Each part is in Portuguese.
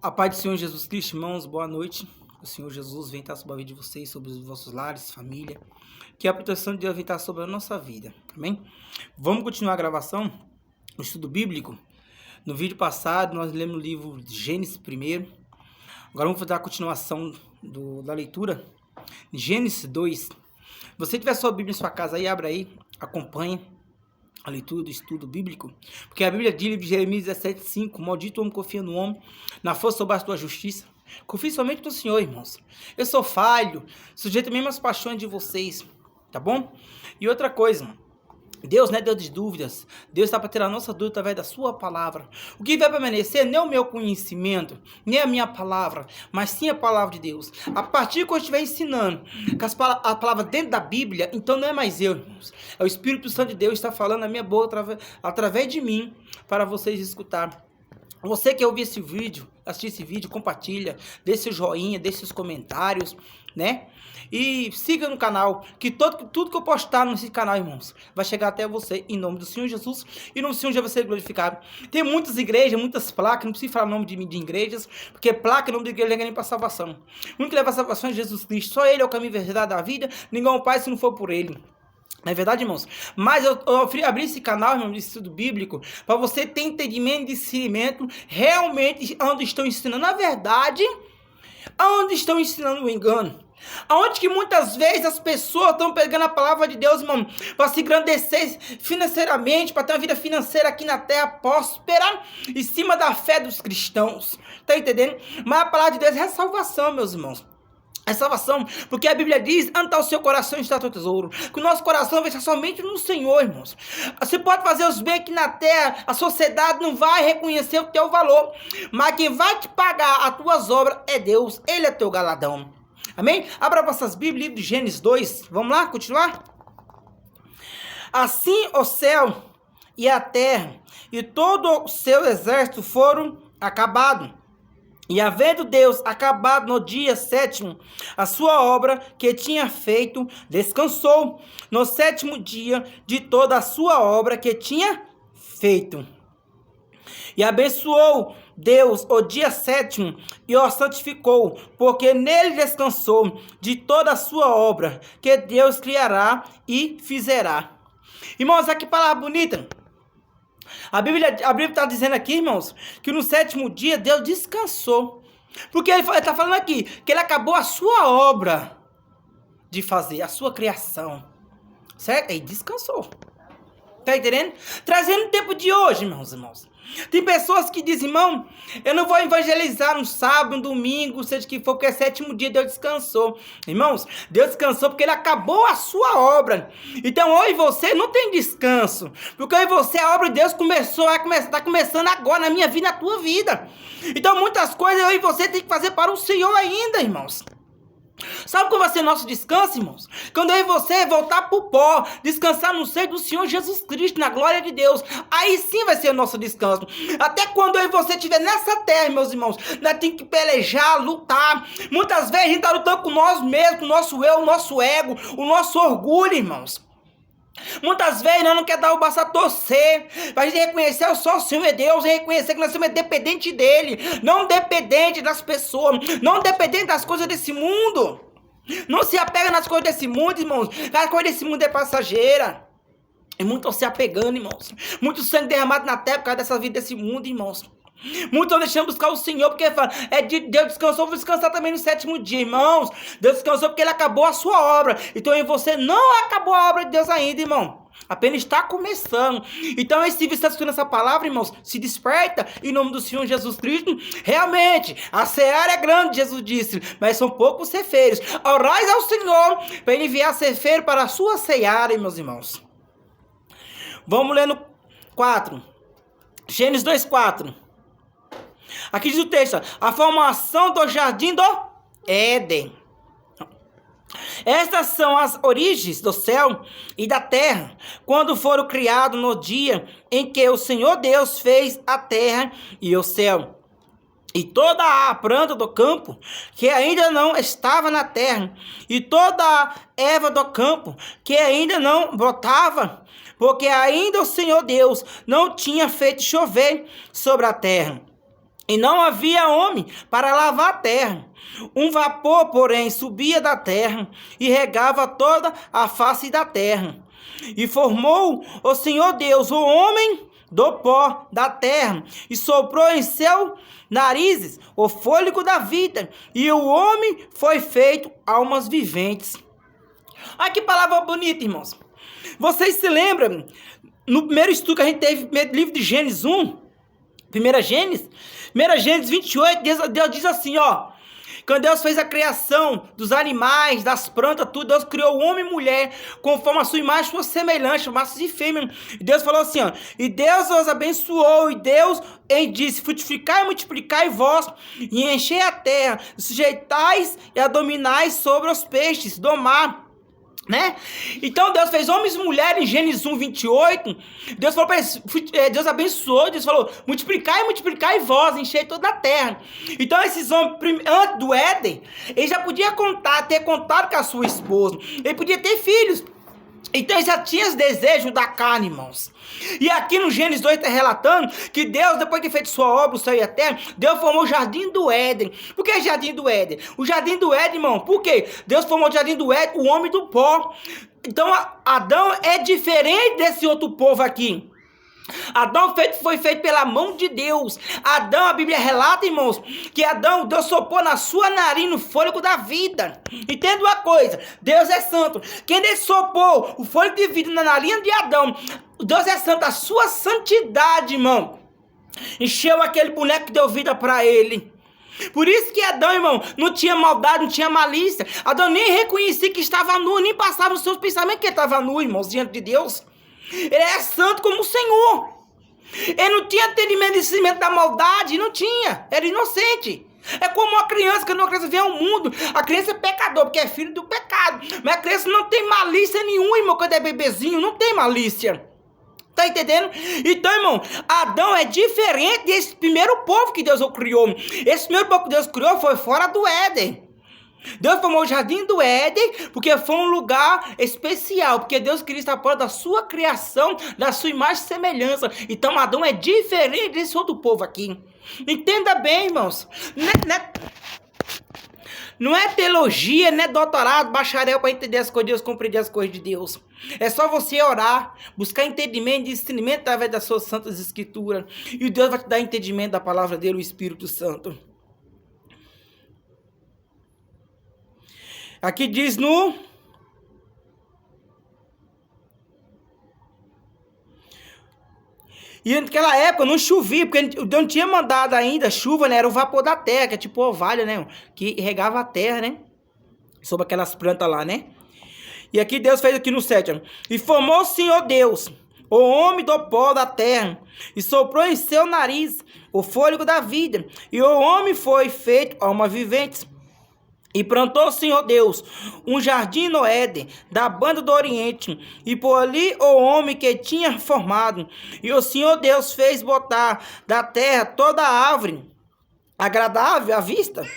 A paz do Senhor Jesus Cristo, irmãos, boa noite. O Senhor Jesus vem estar sobre a vida de vocês, sobre os vossos lares, família. Que a proteção de Deus vem estar sobre a nossa vida, amém? Vamos continuar a gravação, o estudo bíblico. No vídeo passado, nós lemos o livro de Gênesis primeiro. Agora vamos fazer a continuação da leitura. Gênesis 2. Você tiver sua Bíblia em sua casa aí, abra aí, acompanhe a leitura do estudo bíblico, porque a Bíblia diz em Jeremias 17:5, maldito o homem que confia no homem, na força ou base da tua justiça. Confie somente no Senhor, irmãos. Eu sou falho, sujeito mesmo às paixões de vocês, tá bom? E outra coisa, Deus não é Deus de dúvidas. Deus está para tirar a nossa dúvida através da sua palavra. O que vai permanecer não é o meu conhecimento, nem a minha palavra, mas sim a palavra de Deus. A partir que eu estiver ensinando a palavra dentro da Bíblia, então não é mais eu, irmãos. É o Espírito Santo de Deus que está falando na minha boca através de mim para vocês escutar. Você que ouvir esse vídeo, assistir esse vídeo, compartilha, deixe seu joinha, deixe seus comentários, né? E siga no canal, que tudo que eu postar nesse canal, irmãos, vai chegar até você, em nome do Senhor Jesus, e no Senhor já vai ser glorificado. Tem muitas igrejas, muitas placas, não preciso falar o nome de igrejas, porque placa, nome de igreja, não é nem para salvação. O único que leva a salvação é Jesus Cristo, só Ele é o caminho, a verdade da vida, ninguém é o Pai se não for por Ele. Não é verdade, irmãos? Mas eu abri esse canal, irmão, de estudo bíblico, para você ter entendimento e discernimento realmente onde estão ensinando a verdade, aonde estão ensinando o engano. Aonde que muitas vezes as pessoas estão pegando a palavra de Deus, irmão, para se engrandecer financeiramente, para ter uma vida financeira aqui na terra próspera, em cima da fé dos cristãos. Tá entendendo? Mas a palavra de Deus é salvação, meus irmãos. É salvação, porque a Bíblia diz, onde está o seu coração está o teu tesouro. Que o nosso coração vai estar somente no Senhor, irmãos. Você pode fazer os bens aqui na terra, a sociedade não vai reconhecer o teu valor, mas quem vai te pagar as tuas obras é Deus, Ele é teu galadão. Amém? Abra vossas Bíblias, livro de Gênesis 2, vamos lá, continuar? Assim o céu e a terra e todo o seu exército foram acabados. E havendo Deus acabado no dia sétimo a sua obra que tinha feito, descansou no sétimo dia de toda a sua obra que tinha feito. E abençoou Deus o dia sétimo e o santificou, porque nele descansou de toda a sua obra que Deus criará e fizerá. Irmãos, aqui palavra bonita. A Bíblia está dizendo aqui, irmãos, que no sétimo dia Deus descansou. Porque ele está falando aqui que ele acabou a sua obra de fazer, a sua criação. Certo? Ele descansou. Está entendendo? Trazendo o tempo de hoje, irmãos. Tem pessoas que dizem, irmão, eu não vou evangelizar no sábado, no domingo, seja que for, porque é sétimo dia, Deus descansou. Irmãos, Deus descansou porque Ele acabou a sua obra. Então, hoje você não tem descanso, porque hoje você, a obra de Deus está começando agora na minha vida, na tua vida. Então, muitas coisas hoje você tem que fazer para o Senhor ainda, irmãos. Sabe qual vai ser nosso descanso, irmãos? Quando eu e você voltar para o pó, descansar no seio do Senhor Jesus Cristo, na glória de Deus, aí sim vai ser o nosso descanso. Até quando eu e você estiver nessa terra, meus irmãos, nós temos que pelejar, lutar. Muitas vezes a gente está lutando com nós mesmos, com o nosso eu, o nosso ego, o nosso orgulho, irmãos. Muitas vezes nós não queremos dar o braço a torcer, para a gente reconhecer só o Senhor é Deus, e reconhecer que nós somos dependentes dEle, não dependente das pessoas, não dependente das coisas desse mundo. Não se apega nas coisas desse mundo, irmãos, as coisas desse mundo é passageira. E muitos estão se apegando, irmãos, muito sangue derramado na terra por causa dessa vida desse mundo, irmãos. Muitos estão deixando buscar o Senhor, porque fala, Deus descansou, vou descansar também no sétimo dia, irmãos. Deus descansou porque Ele acabou a sua obra. Então, em você não acabou a obra de Deus ainda, irmão. Apenas está começando. Então, se você está escutando essa palavra, irmãos, se desperta em nome do Senhor Jesus Cristo. Realmente, a seara é grande, Jesus disse, mas são poucos cefeiros. Orais ao Senhor para Ele enviar cefeiro para a sua seara, meus irmãos. Vamos ler no 4. Gênesis 2:4. Aqui diz o texto, a formação do jardim do Éden. Estas são as origens do céu e da terra, quando foram criados no dia em que o Senhor Deus fez a terra e o céu. E toda a planta do campo, que ainda não estava na terra, e toda a erva do campo, que ainda não brotava, porque ainda o Senhor Deus não tinha feito chover sobre a terra. e não havia homem para lavar a terra. Um vapor, porém, subia da terra e regava toda a face da terra. E formou o Senhor Deus o homem do pó da terra, e soprou em seu narizes o fôlego da vida, e o homem foi feito almas viventes. Olha que palavra bonita, irmãos. Vocês se lembram, no primeiro estudo que a gente teve, no livro de Gênesis 1, 1 Gênesis 28, Deus diz assim, ó. Quando Deus fez a criação dos animais, das plantas, tudo, Deus criou homem e mulher, conforme a sua imagem, sua semelhança, machos e fêmeas. E Deus falou assim, ó, e Deus os abençoou, e Deus disse, frutificai e multiplicai vós, e enchei a terra, sujeitais e a dominais sobre os peixes do mar. Né? Então Deus fez homens e mulheres em Gênesis 1, 28. Deus falou para eles, Deus abençoou, Deus falou, multiplicai vós, enchei toda a terra. Então esses homens, antes do Éden, ele já podia ter contato com a sua esposa, ele podia ter filhos. Então ele já tinha os desejos da carne, irmãos. E aqui no Gênesis 2 está relatando que Deus, depois de feito sua obra, o céu e a terra, Deus formou o jardim do Éden. Por que jardim do Éden? O jardim do Éden, irmão, por quê? Deus formou o jardim do Éden, o homem do pó. Então Adão é diferente desse outro povo aqui. Adão foi feito pela mão de Deus. Adão, a Bíblia relata, irmãos, que Adão, Deus soprou na sua nariz no fôlego da vida. Entenda uma coisa, Deus é santo. Quem Deus soprou o fôlego de vida na nariz de Adão, Deus é santo. A sua santidade, irmão, encheu aquele boneco que deu vida para ele. Por isso que Adão, irmão, não tinha maldade, não tinha malícia. Adão nem reconhecia que estava nu, nem passava os seus pensamentos que ele estava nu, irmãos, diante de Deus. Ele é santo como o Senhor. Ele não tinha entendimento e discernimento da maldade, não tinha. Era inocente. É como uma criança, quando uma criança vem ao mundo, a criança é pecador, porque é filho do pecado. Mas a criança não tem malícia nenhuma, irmão, quando é bebezinho, não tem malícia. Tá entendendo? Então, irmão, Adão é diferente desse primeiro povo que Deus o criou. Esse primeiro povo que Deus criou foi fora do Éden. Deus formou o jardim do Éden porque foi um lugar especial, porque Deus queria estar fora da sua criação, da sua imagem e semelhança. Então Adão é diferente desse outro povo aqui. Entenda bem, irmãos. Não é teologia, não é doutorado, bacharel para entender as coisas de Deus, compreender as coisas de Deus. É só você orar, buscar entendimento e discernimento através das suas santas escrituras. E Deus vai te dar entendimento da palavra dele, o Espírito Santo. Aqui diz no... E naquela época não chovia, porque Deus não tinha mandado ainda chuva, né? Era o vapor da terra, que é tipo orvalho, né? Que regava a terra, né? Sobre aquelas plantas lá, né? E aqui Deus fez aqui no 7. E formou o Senhor Deus, o homem do pó da terra, e soprou em seu nariz o fôlego da vida. E o homem foi feito alma vivente. E plantou o Senhor Deus um jardim no Éden, da banda do Oriente, e por ali o homem que tinha formado. E o Senhor Deus fez botar da terra toda a árvore agradável à vista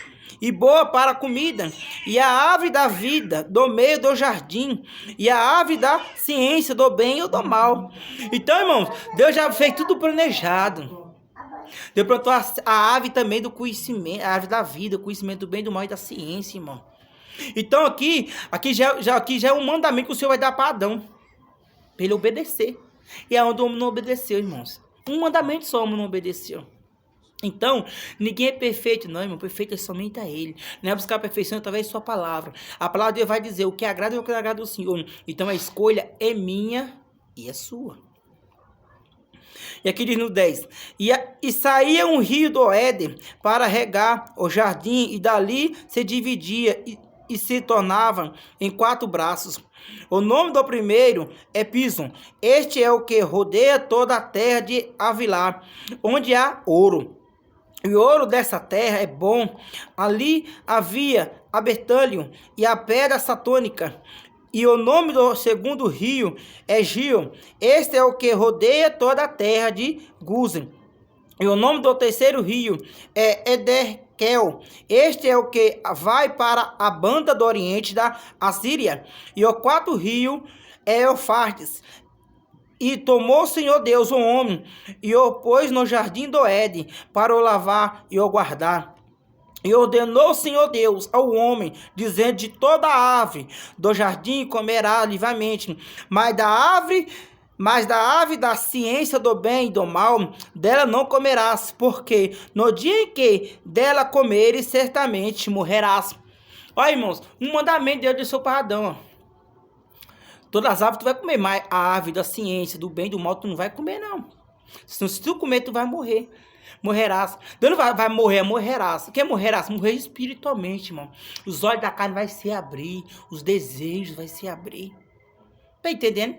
e boa para a comida, e a árvore da vida do meio do jardim, e a árvore da ciência do bem e do mal. Então, irmãos, Deus já fez tudo planejado. Deus plantou a árvore também do conhecimento, a árvore da vida, o conhecimento do bem, do mal e da ciência, irmão. Então aqui já é um mandamento que o Senhor vai dar para Adão, para ele obedecer. E é onde o homem não obedeceu, irmãos. Um mandamento só o homem não obedeceu. Então, ninguém é perfeito, não, irmão. Perfeito é somente a ele. Não é buscar a perfeição através de sua palavra. A palavra de Deus vai dizer o que agrada e o que não agrada ao Senhor. Então a escolha é minha e é sua. E aqui diz no 10. E saía um rio do Éden para regar o jardim, e dali se dividia e se tornava em 4 braços. O nome do primeiro é Pison. Este é o que rodeia toda a terra de Havilá, onde há ouro. E o ouro dessa terra é bom. Ali havia a bertânio e a pedra satônica. E o nome do segundo rio é Gio. Este é o que rodeia toda a terra de Guzen. E o nome do terceiro rio é Ederkel. Este é o que vai para a banda do oriente da Assíria. E o quarto rio é Eufrates. E tomou o Senhor Deus o homem, e o pôs no jardim do Éden, para o lavar e o guardar. E ordenou o Senhor Deus ao homem, dizendo: de toda ave do jardim comerá livremente, mas da ave da ciência do bem e do mal, dela não comerás, porque no dia em que dela comeres, certamente morrerás. Olha, irmãos, um mandamento Deus deixou para Adão, ó. Todas as aves tu vai comer, mas a ave da ciência, do bem e do mal, tu não vai comer, não. Se tu comer, tu vai morrer. Morrerás. Deus não vai morrer, morrerás. O que é morrerás? Morrer espiritualmente, irmão. Os olhos da carne vai se abrir, os desejos vai se abrir. Tá entendendo?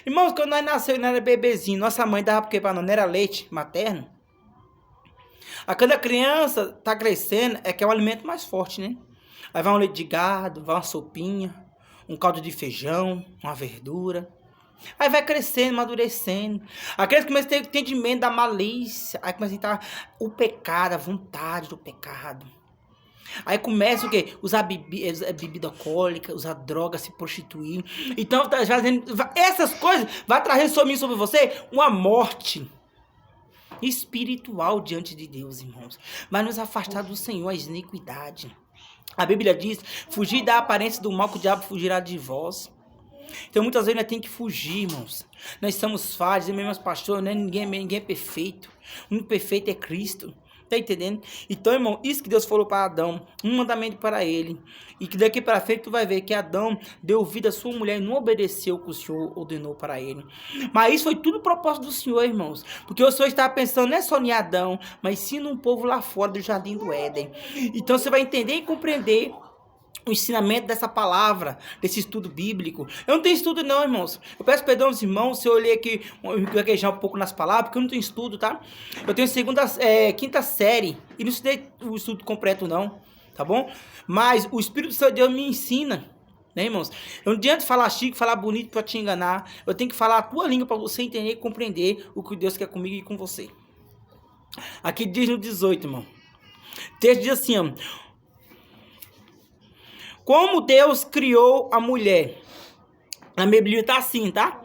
Irmãos, quando nós nascemos, nós era bebezinho, nossa mãe dava porque para nós não era leite materno. A cada criança tá crescendo, é que é o alimento mais forte, né? Aí vai um leite de gado, vai uma sopinha, um caldo de feijão, uma verdura. Aí vai crescendo, amadurecendo. A criança começa a ter entendimento da malícia. Aí começa a entrar o pecado, a vontade do pecado. Aí começa o quê? Usar bebida alcoólica, usar droga, se prostituir. Então, essas coisas vai trazer sobre mim, sobre você, uma morte espiritual diante de Deus, irmãos. Vai nos afastar do Senhor, a iniquidade. A Bíblia diz: fugir da aparência do mal, que o diabo fugirá de vós. Então muitas vezes nós temos que fugir, irmãos. Nós somos falhos, mesmo pastor, né? Ninguém é perfeito. O único perfeito é Cristo. Tá entendendo? Então, irmão, isso que Deus falou para Adão, um mandamento para ele. E que daqui para frente tu vai ver que Adão deu vida à sua mulher e não obedeceu o que o Senhor ordenou para ele. Mas isso foi tudo propósito do Senhor, irmãos. Porque o Senhor estava pensando não é só em Adão, mas sim num povo lá fora do jardim do Éden. Então você vai entender e compreender o ensinamento dessa palavra, desse estudo bíblico. Eu não tenho estudo não, irmãos. Eu peço perdão aos irmãos se eu olhei aqui, gaguejar um pouco nas palavras, porque eu não tenho estudo, tá? Eu tenho quinta série, e não estudei o estudo completo não, tá bom? Mas o Espírito Santo de Deus me ensina, né, irmãos? Eu não adianta falar chique, falar bonito para te enganar. Eu tenho que falar a tua língua para você entender e compreender o que Deus quer comigo e com você. Aqui diz no 18, irmão. O texto diz assim, ó: como Deus criou a mulher. A minha Bíblia está assim, tá?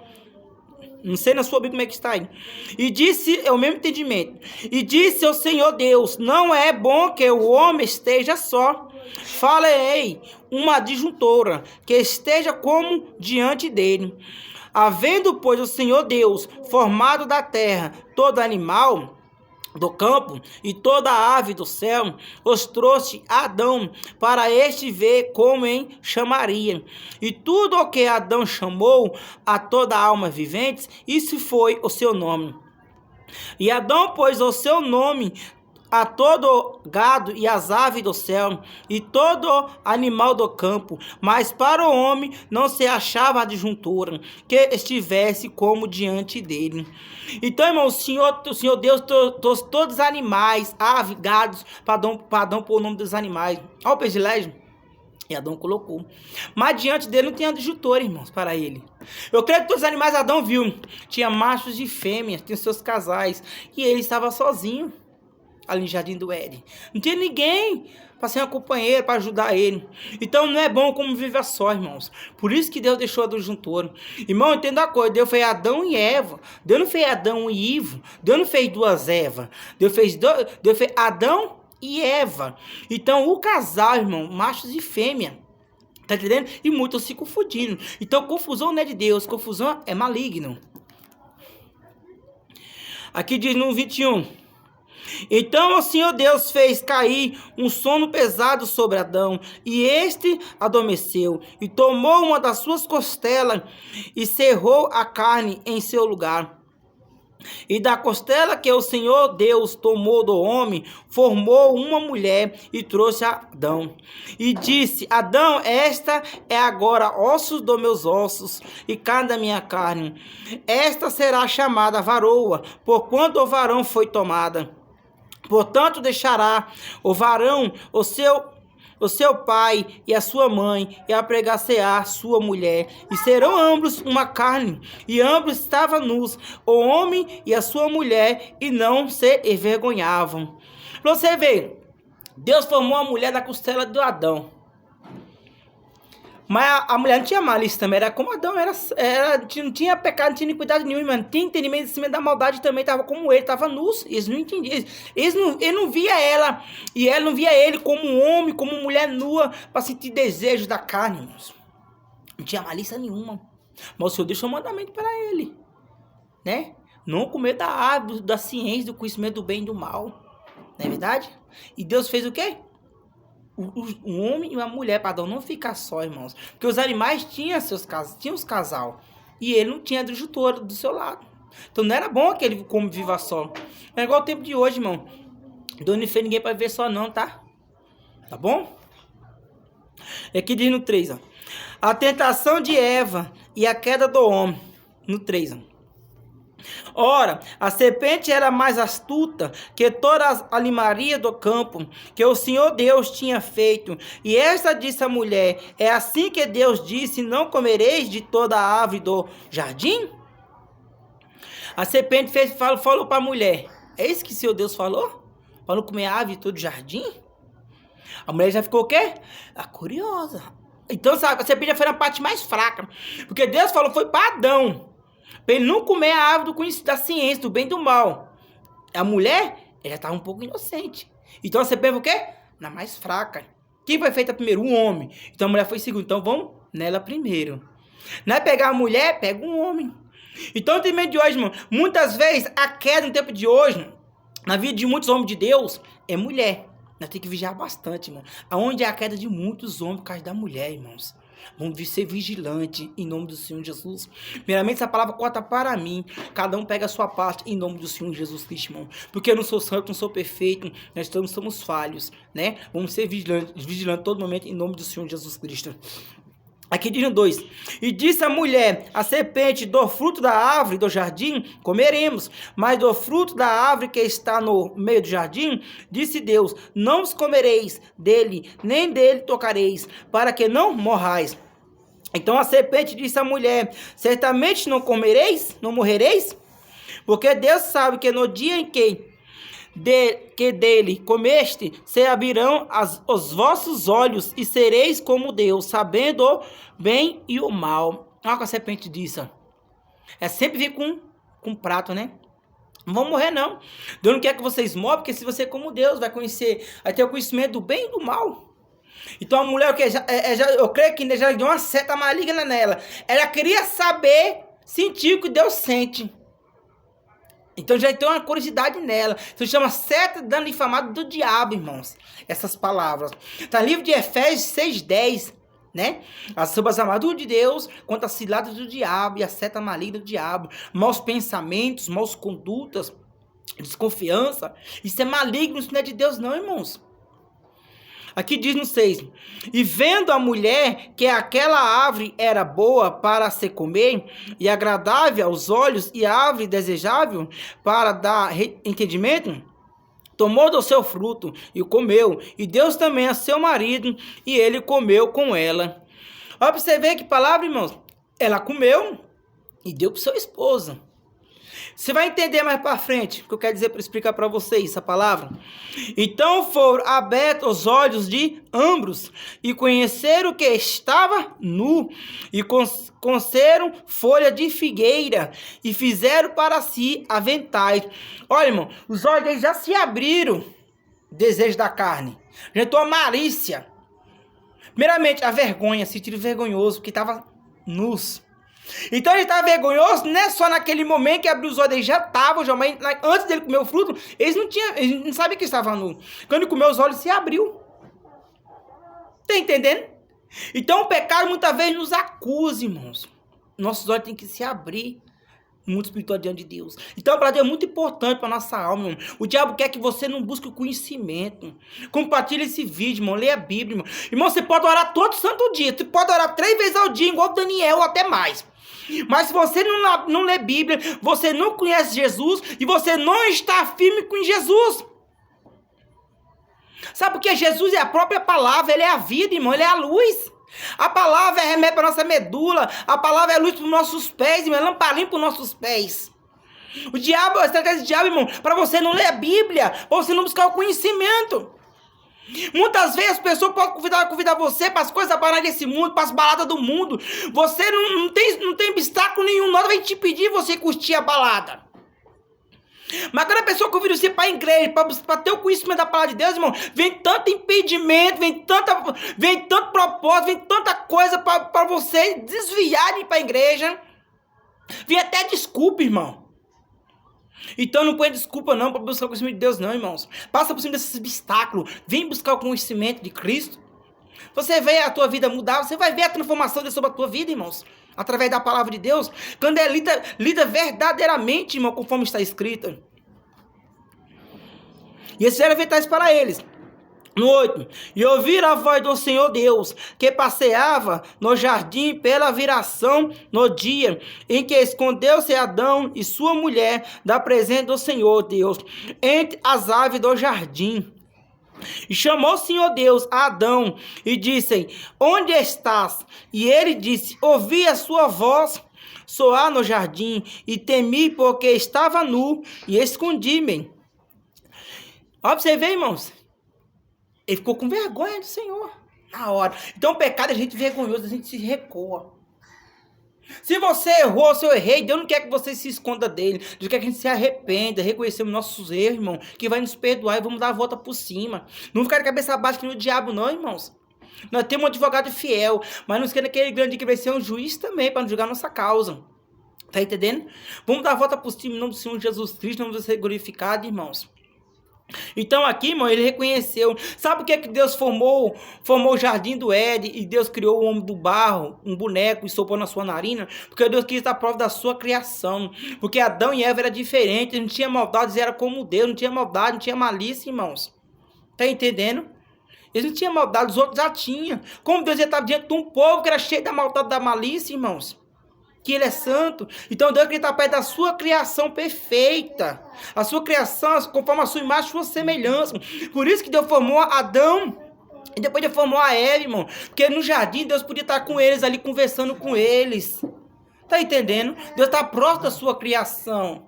Não sei na sua Bíblia como é que está aí. E disse, é o mesmo entendimento. E disse o Senhor Deus: não é bom que o homem esteja só. Farei uma adjuntora que esteja como diante dele. Havendo, pois, o Senhor Deus formado da terra todo animal do campo e toda ave do céu, os trouxe a Adão para este ver como em chamaria. E tudo o que Adão chamou a toda alma vivente, isso foi o seu nome. E Adão pôs o seu nome a todo gado e as aves do céu e todo animal do campo, mas para o homem não se achava adjuntora que estivesse como diante dele. Então, irmão, o Senhor Deus trouxe todos os animais, aves, gados, para Adão pôr o nome dos animais. Olha o privilégio. E Adão colocou. Mas diante dele não tinha adjuntor, irmãos, para ele. Eu creio que todos os animais Adão viu. Tinha machos e fêmeas, tinha seus casais. E ele estava sozinho ali no jardim do Éden. Não tinha ninguém para ser uma companheira, para ajudar ele. Então não é bom como viver só, irmãos. Por isso que Deus deixou a adjuntora. Irmão, entenda uma coisa: Deus fez Adão e Eva. Deus não fez Adão e Ivo. Deus não fez duas Evas. Deus fez Adão e Eva. Então o casal, irmão, machos e fêmea. Tá entendendo? E muitos se confundindo. Então confusão não é de Deus, confusão é maligno. Aqui diz no 21. Então o Senhor Deus fez cair um sono pesado sobre Adão, e este adormeceu, e tomou uma das suas costelas, e cerrou a carne em seu lugar. E da costela que o Senhor Deus tomou do homem, formou uma mulher e trouxe a Adão. E disse: Adão, esta é agora ossos dos meus ossos e carne da minha carne. Esta será chamada varoa, porquanto o varão foi tomada. Portanto, deixará o varão o seu pai e a sua mãe, e apregar-se-á sua mulher, e serão ambos uma carne, e ambos estavam nus, o homem e a sua mulher, e não se envergonhavam. Pra você ver, Deus formou a mulher da costela de Adão. Mas a mulher não tinha malícia também, era como Adão, não tinha pecado, não tinha iniquidade nenhuma, mano. Tinha entendimento em cima da maldade também, estava como ele, estava nus. Eles não entendiam. Ele não via ela, e ela não via ele como um homem, como mulher nua, para sentir desejo da carne, irmãos. Não tinha malícia nenhuma. Mas o Senhor deixou um mandamento para ele, né? Não comer da árvore, da ciência, do conhecimento do bem e do mal. Não é verdade? E Deus fez o quê? O homem e a mulher, para Adão não ficar só, irmãos. Porque os animais tinham os casal. E ele não tinha adjutor do seu lado. Então não era bom que ele como viva só. É igual o tempo de hoje, irmão. Deus não fez ninguém para viver só não, tá? Tá bom? Aqui diz no 3, ó. A tentação de Eva e a queda do homem. No 3, ó. Ora, a serpente era mais astuta que toda a animaria do campo que o Senhor Deus tinha feito. E esta disse à mulher: é assim que Deus disse: não comereis de toda a árvore do jardim? A serpente falou para a mulher: é isso que o Senhor Deus falou? Para não comer a árvore de todo o jardim? A mulher já ficou o quê? Curiosa. Então, sabe, a serpente já foi na parte mais fraca. Porque Deus falou, foi para Adão, para ele não comer a árvore da ciência, do bem e do mal. A mulher, ela estava um pouco inocente. Então a serpente foi o quê? Na mais fraca. Quem foi feita primeiro? O homem. Então a mulher foi segundo. Então vamos nela primeiro. Não é pegar a mulher, pega um homem. Então, no tempo de hoje, irmão, muitas vezes a queda no tempo de hoje, na vida de muitos homens de Deus, é mulher. Nós temos que vigiar bastante, irmão. Aonde é a queda de muitos homens por causa da mulher, irmãos. Vamos ser vigilantes em nome do Senhor Jesus. Primeiramente, essa palavra conta para mim. Cada um pega a sua parte em nome do Senhor Jesus Cristo, irmão. Porque eu não sou santo, não sou perfeito. Nós todos somos falhos, né? Vamos ser vigilantes todo momento em nome do Senhor Jesus Cristo. Aqui diz no 2. E disse a mulher, a serpente: do fruto da árvore do jardim comeremos, mas do fruto da árvore que está no meio do jardim, disse Deus: não os comereis dele, nem dele tocareis, para que não morrais. Então a serpente disse à mulher: certamente não comereis, não morrereis, porque Deus sabe que no dia em que dele comeste, se abrirão os vossos olhos, e sereis como Deus, sabendo o bem e o mal. Olha o que a serpente disse. É sempre vir com prato, né? Não vão morrer, não. Deus não quer que vocês morram, porque se você é como Deus, vai ter o conhecimento do bem e do mal. Então a mulher, eu creio que já deu uma seta maligna nela. Ela queria saber, sentir o que Deus sente. Então já tem uma curiosidade nela. Isso chama seta dano infamado do diabo, irmãos. Essas palavras. Está no livro de Efésios 6:10, né? Sobre as armaduras de Deus contra as ciladas do diabo e a seta maligna do diabo. Maus pensamentos, maus condutas, desconfiança. Isso é maligno, isso não é de Deus não, irmãos. Aqui diz no 6. E vendo a mulher que aquela árvore era boa para se comer, e agradável aos olhos, e árvore desejável para dar entendimento, tomou do seu fruto e comeu, e deu também a seu marido, e ele comeu com ela. Olha para você ver que palavra, irmãos. Ela comeu e deu para seu esposo. Você vai entender mais para frente o que eu quero dizer para explicar para vocês essa palavra. Então foram abertos os olhos de ambos e conheceram que estava nu, e coceram folha de figueira e fizeram para si aventais. Olha, irmão, os olhos deles já se abriram, desejo da carne, já entrou a malícia. Primeiramente, a vergonha, sentido vergonhoso, porque estava nus. Então ele estava vergonhoso, não é só naquele momento que abriu os olhos, ele já estava, mas antes dele comer o fruto, eles não sabiam que estava nu. Quando ele comeu, os olhos se abriu. Tá entendendo? Então o pecado muitas vezes nos acusa, irmãos. Nossos olhos têm que se abrir no mundo espiritual diante de Deus. Então a palavra é muito importante para nossa alma, irmão. O diabo quer que você não busque o conhecimento. Compartilhe esse vídeo, irmão. Leia a Bíblia, irmão. Irmão, você pode orar todo santo dia. Você pode orar 3 vezes ao dia, igual Daniel, ou até mais. Mas se você não lê Bíblia, você não conhece Jesus e você não está firme com Jesus. Sabe por quê? Jesus é a própria palavra, ele é a vida, irmão, ele é a luz. A palavra é remédio para nossa medula, a palavra é luz para os nossos pés, irmão, é lamparina para os nossos pés. O diabo, a estratégia do diabo, irmão, para você não ler a Bíblia, para você não buscar o conhecimento. Muitas vezes as pessoas podem convidar você para as coisas banais desse mundo, para as baladas do mundo. Você não tem obstáculo nenhum, nada vai te impedir você curtir a balada. Mas quando a pessoa convida você para a igreja, para ter o conhecimento da palavra de Deus, irmão, vem tanto impedimento, vem tanto propósito, vem tanta coisa para você desviar de ir para a igreja. Vem até desculpa, irmão. Então não põe desculpa não para buscar o conhecimento de Deus não, irmãos. Passa por cima desses obstáculos. Vem buscar o conhecimento de Cristo. Você vê a tua vida mudar, você vai ver a transformação de sobre a tua vida, irmãos. Através da palavra de Deus. Quando é lida verdadeiramente, irmão, conforme está escrito. E esses eram aventais para eles. No 8. E ouviram a voz do Senhor Deus, que passeava no jardim pela viração no dia em que escondeu-se Adão e sua mulher da presença do Senhor Deus, entre as aves do jardim. E chamou o Senhor Deus a Adão e disse: onde estás? E ele disse: ouvi a sua voz soar no jardim e temi porque estava nu e escondi-me. Ó, pra você ver, irmãos. Ele ficou com vergonha do Senhor na hora. Então o pecado é gente vergonhosa, a gente se recua. Se você errou, se eu errei, Deus não quer que você se esconda dele. Deus quer que a gente se arrependa, reconhecemos nossos erros, irmão, que vai nos perdoar e vamos dar a volta por cima. Não ficar de cabeça baixa que no diabo não, irmãos. Nós temos um advogado fiel, mas não esqueça aquele grande que vai ser um juiz também para nos julgar nossa causa. Tá entendendo? Vamos dar a volta por cima em nome do Senhor Jesus Cristo, vamos ser glorificados, irmãos. Então aqui, irmão, ele reconheceu. Sabe o que é que Deus formou o jardim do Éden e Deus criou o homem do barro, um boneco e soprou na sua narina? Porque Deus quis dar prova da sua criação. Porque Adão e Eva era diferente, não tinha maldade, eles eram como Deus, não tinha maldade, não tinha malícia, irmãos. Tá entendendo? Eles não tinham maldade, os outros já tinham. Como Deus já estava diante de um povo que era cheio da maldade, da malícia, irmãos. Que ele é santo. Então Deus está perto da sua criação perfeita. A sua criação conforme a sua imagem, a sua semelhança. Por isso que Deus formou Adão e depois Deus formou a Eva, irmão. Porque no jardim Deus podia estar com eles ali, conversando com eles. Tá entendendo? Deus está próximo da sua criação.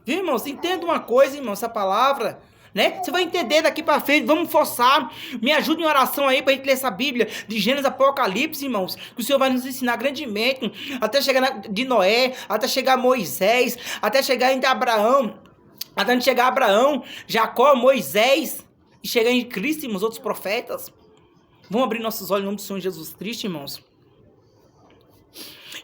Viu, irmãos? Entenda uma coisa, irmão, essa palavra. Né? Você vai entender daqui para frente, vamos forçar. Me ajude em oração aí para a gente ler essa Bíblia de Gênesis, Apocalipse, irmãos, que o Senhor vai nos ensinar grandemente, até chegar de Noé, até chegar Moisés, até chegar ainda Abraão, até chegar Abraão, Jacó, Moisés, e chegar em Cristo, irmãos, outros profetas. Vamos abrir nossos olhos em nome do Senhor Jesus Cristo, irmãos.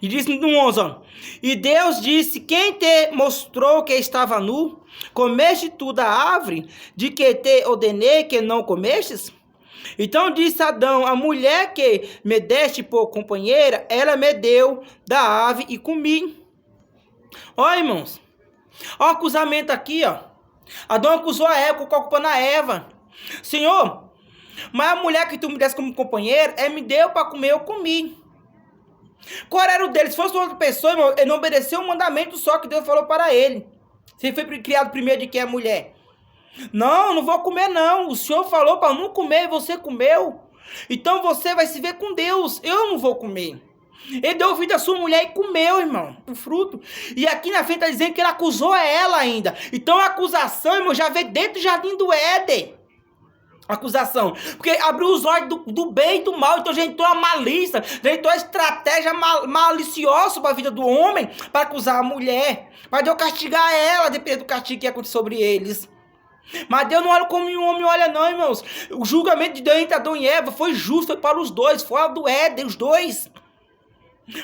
E disse no 11, ó, e Deus disse: quem te mostrou que estava nu? Comeste tu da árvore de que te ordenei que não comestes? Então disse Adão: a mulher que me deste por companheira, ela me deu da árvore e comi. Ó, irmãos, ó o acusamento aqui, ó. Adão acusou a Eva, culpando a Eva. Senhor, mas a mulher que tu me deste como companheira, ela me deu para comer, eu comi. Qual era o dele? Se fosse outra pessoa, irmão, ele não obedeceu o mandamento só que Deus falou para ele. Você foi criado primeiro de quem é a mulher? Não, não vou comer não. O Senhor falou para não comer e você comeu. Então você vai se ver com Deus. Eu não vou comer. Ele deu ouvido à sua mulher e comeu, irmão, o fruto. E aqui na frente está dizendo que ele acusou ela ainda. Então a acusação, irmão, já veio dentro do jardim do Éden. Acusação, porque abriu os olhos do bem e do mal. Então já entrou a malícia, já entrou a estratégia maliciosa para a vida do homem, para acusar a mulher, para Deus castigar ela, dependendo do castigo que ia acontecer sobre eles. Mas Deus não olha como o homem olha não, irmãos. O julgamento de Deus entre Adão e Eva foi justo, foi para os dois, fora do Éden, os dois.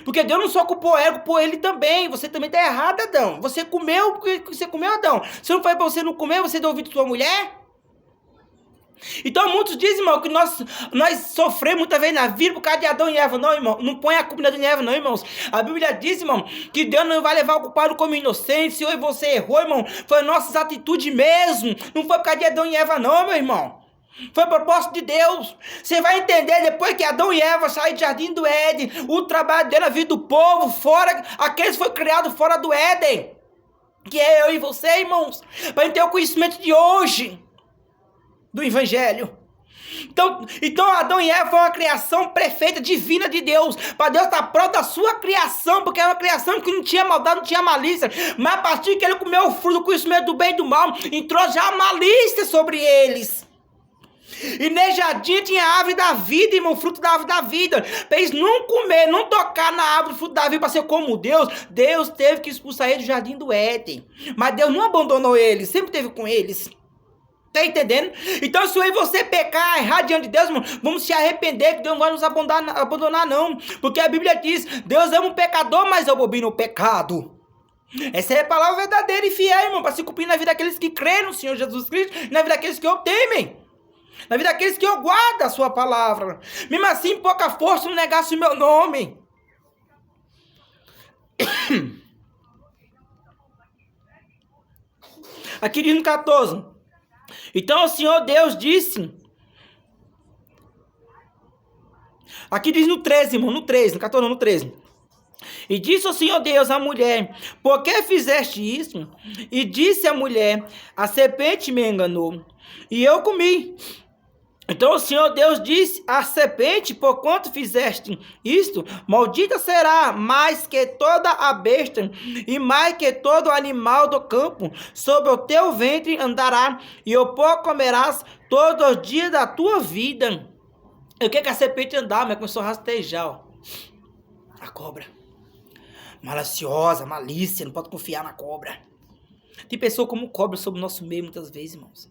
Porque Deus não só culpou ela, culpou ele também. Você também está errado, Adão. Você comeu, porque você comeu, Adão. Se não foi para você não comer, você deu ouvido à sua mulher? Então muitos dizem, irmão, que nós sofremos muitas vezes na vida por causa de Adão e Eva. Não, irmão, não põe a culpa de Adão e Eva, não, irmãos. A Bíblia diz, irmão, que Deus não vai levar o culpado como inocente. Se eu e você errou, irmão, foi nossas atitudes mesmo. Não foi por causa de Adão e Eva, não, meu irmão. Foi propósito de Deus. Você vai entender depois que Adão e Eva saíram do jardim do Éden, o trabalho dele, a vida do povo, fora, aqueles que foram criados fora do Éden. Que é eu e você, irmãos. Para a gente ter o conhecimento de hoje do Evangelho. Então Adão e Eva foi uma criação perfeita, divina de Deus. Para Deus estar pronto da sua criação, porque era uma criação que não tinha maldade, não tinha malícia. Mas a partir que ele comeu o fruto do conhecimento do bem e do mal, entrou já a malícia sobre eles. E nesse jardim tinha a árvore da vida, irmão, fruto da árvore da vida. Para eles não comer, não tocar na árvore do fruto da vida para ser como Deus, Deus teve que expulsar eles do jardim do Éden. Mas Deus não abandonou eles, sempre esteve com eles. Tá entendendo? Então, se eu e você pecar errar diante de Deus, irmão, vamos se arrepender, que Deus não vai nos abandonar, não. Porque a Bíblia diz, Deus ama o pecador, mas abomina o pecado. Essa é a palavra verdadeira e fiel, irmão, para se cumprir na vida daqueles que creem no Senhor Jesus Cristo, na vida daqueles que o temem, na vida daqueles que eu guardo a sua palavra. Mesmo assim, pouca força não negasse o meu nome. Aqui diz no 14. Então o Senhor Deus disse. Aqui diz no 13, irmão, no 13, no 14, não, no 13. E disse o Senhor Deus à mulher, por que fizeste isso? E disse a mulher, a serpente me enganou, e eu comi. Então o Senhor Deus disse à serpente, porquanto fizeste isto, maldita será mais que toda a besta, e mais que todo animal do campo, sobre o teu ventre andará, e o pó comerás todos os dias da tua vida. E o que a serpente andava? Mas começou a rastejar, ó. A cobra. Maliciosa, malícia, não pode confiar na cobra. Tem pessoa como cobra sobre o nosso meio muitas vezes, irmãos.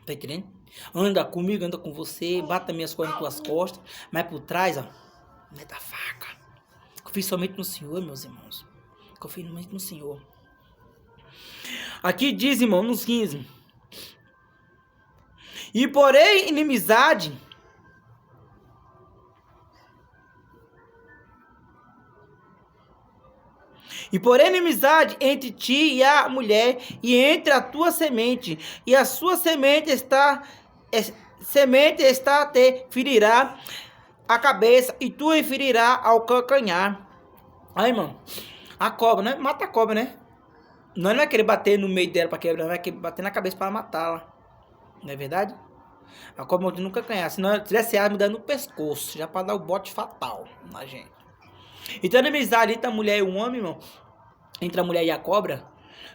Tá entendendo? Anda comigo, anda com você, bata minhas coisas nas tuas costas, mas por trás, ó, mete a faca. Confie somente no Senhor, meus irmãos. Confie somente no Senhor. Aqui diz, irmão, nos 15. E porém inimizade entre ti e a mulher, e entre a tua semente, e a sua semente te ferirá a cabeça, e tu ferirá ao calcanhar. Aí, irmão, a cobra, né? Mata a cobra, né? Nós não vai querer bater no meio dela para quebrar, nós vai querer bater na cabeça para matá-la. Não é verdade? A cobra nunca canhar, se não tivesse arma dando no pescoço, já para dar o bote fatal na gente. Então, a inimizade entre a mulher e o homem, irmão, entre a mulher e a cobra.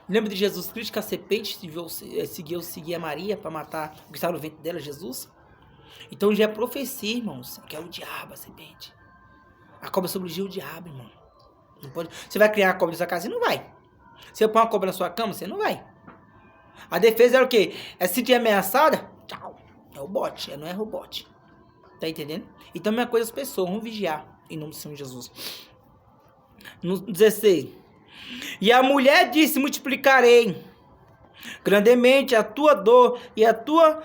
Lembra de Jesus Cristo que a serpente seguia Maria para matar o que estava no ventre dela, Jesus? Então já é profecia, irmãos, que é o diabo, a serpente. A cobra sobrevive o diabo, irmão. Não pode. Você vai criar a cobra na sua casa? Você não vai. Você põe uma cobra na sua cama? Você não vai. A defesa é o quê? É se sentir ameaçada? Tchau. É o bote, não é o bote. Tá entendendo? Então, a mesma coisa as pessoas, vamos vigiar em nome do Senhor Jesus. No 16. E a mulher disse, multiplicarei grandemente a tua dor e a tua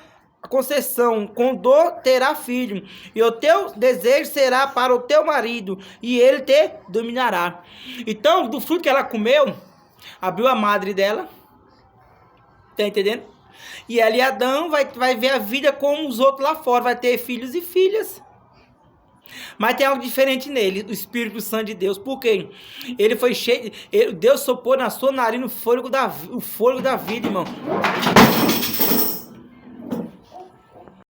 concessão. Com dor terá filho, e o teu desejo será para o teu marido, e ele te dominará. Então, do fruto que ela comeu, abriu a madre dela. Tá entendendo? E ela e Adão vai ver a vida como os outros lá fora, vai ter filhos e filhas. Mas tem algo diferente nele, o Espírito Santo de Deus. Por quê? Ele foi cheio, Deus soprou na sua nariz o fôlego da vida, irmão.